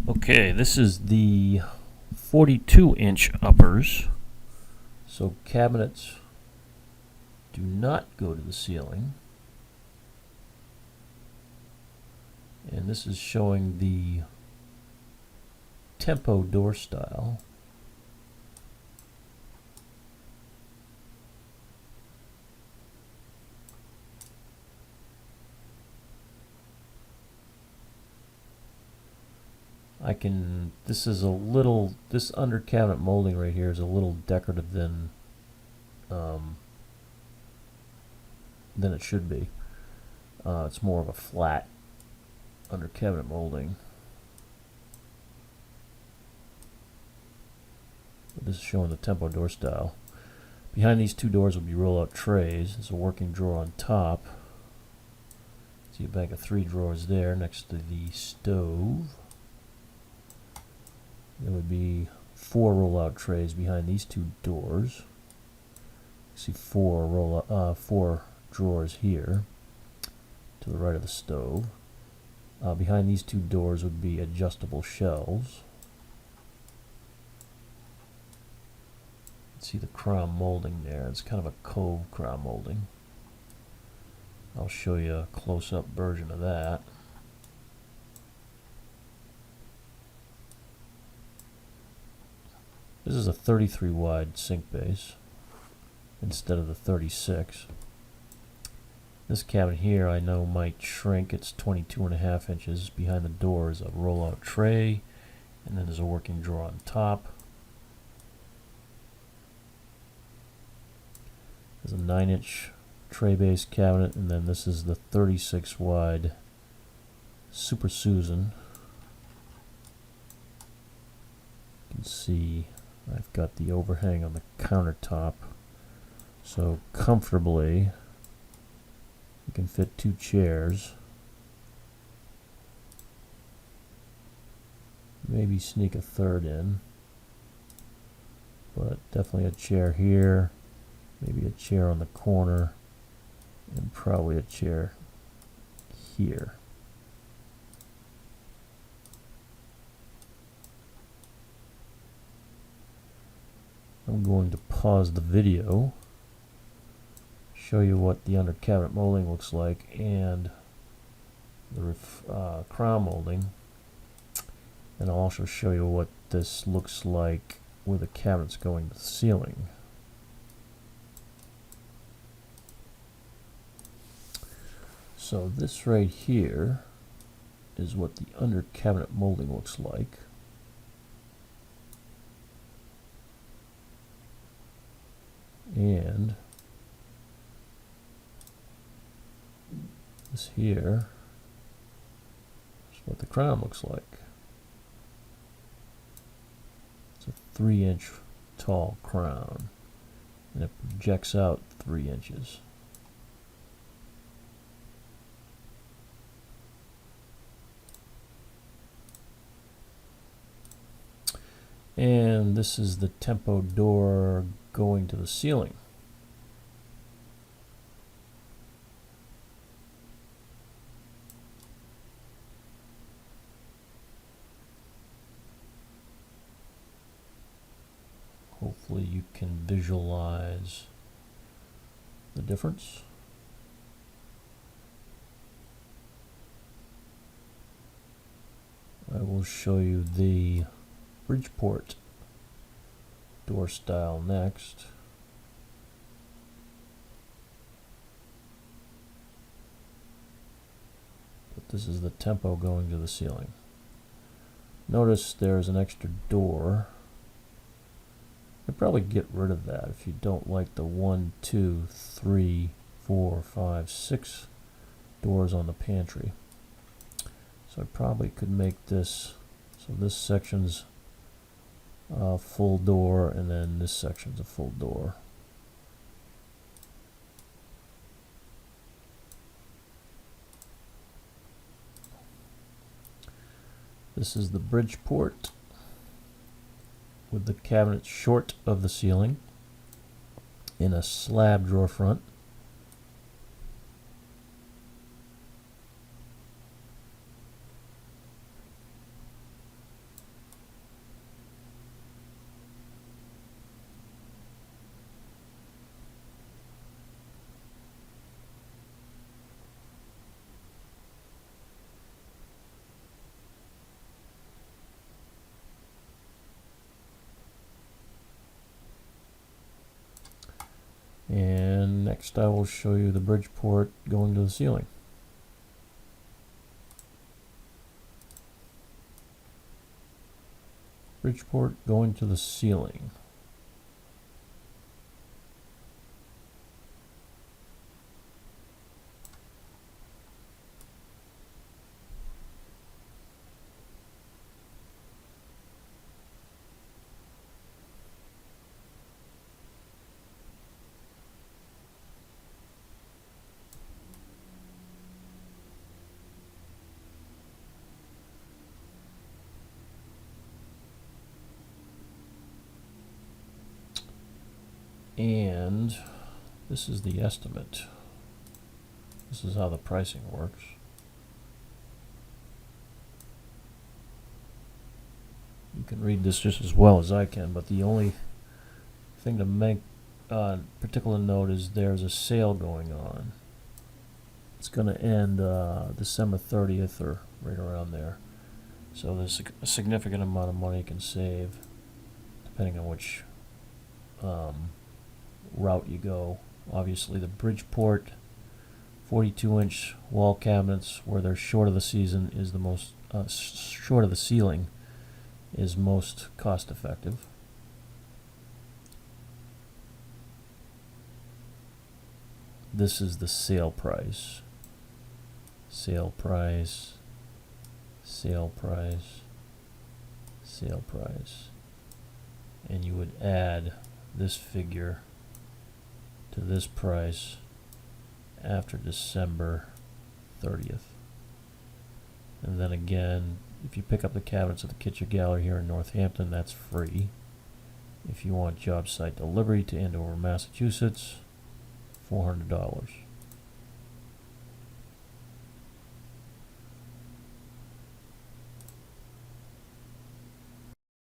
Okay, this is the 42-inch uppers. So cabinets do not go to the ceiling. And this is showing the tempo door style. This under cabinet molding right here is a little decorative than it should be. It's more of a flat under cabinet molding. This is showing the tempo door style. Behind these two doors will be roll-out trays. There's a working drawer on top. See a bank of 3 drawers there next to the stove. There would be 4 roll-out trays behind these two doors. See 4 drawers here to the right of the stove. Behind these two doors would be adjustable shelves. See the crown molding there. It's kind of a cove crown molding. I'll show you a close-up version of that. This is a 33 wide sink base instead of the 36. This cabinet here I know might shrink. It's 22.5 inches. Behind the door is a roll-out tray, and then there's a working drawer on top. There's a 9-inch tray base cabinet, and then this is the 36 wide Super Susan. You can see I've got the overhang on the countertop, so comfortably you can fit 2 chairs. Maybe sneak a third in, but definitely a chair here, maybe a chair on the corner, and probably a chair here. I'm going to pause the video, show you what the under cabinet molding looks like and the crown molding, and I'll also show you what this looks like with the cabinets going to the ceiling. So this right here is what the under cabinet molding looks like. And this here is what the crown looks like. It's a 3-inch tall crown, and it projects out 3 inches. And this is the tempo door going to the ceiling. Hopefully you can visualize the difference. I will show you the Bridgeport door style next. But this is the tempo going to the ceiling. Notice there's an extra door. I'd probably get rid of that if you don't like the 1, 2, 3, 4, 5, 6 doors on the pantry. So I probably could make this, so this section's a full door, and then this section's a full door. This is the Bridgeport with the cabinet short of the ceiling in a slab drawer front. And next I will show you the Bridgeport going to the ceiling. Bridgeport going to the ceiling. And this is the estimate. This is how the pricing works. You can read this just as well as I can, but the only thing to make particular note is there's a sale going on. It's going to end December 30th or right around there. So there's a significant amount of money you can save depending on which route you go. Obviously the Bridgeport 42-inch wall cabinets, where they're short of the season, is the most short of the ceiling is most cost effective. This is the sale price. Sale price. Sale price. Sale price. And you would add this figure to this price after December 30th. And then again, if you pick up the cabinets at the Kitchen Gallery here in North Hampton, that's free. If you want job site delivery to Andover, Massachusetts, $400.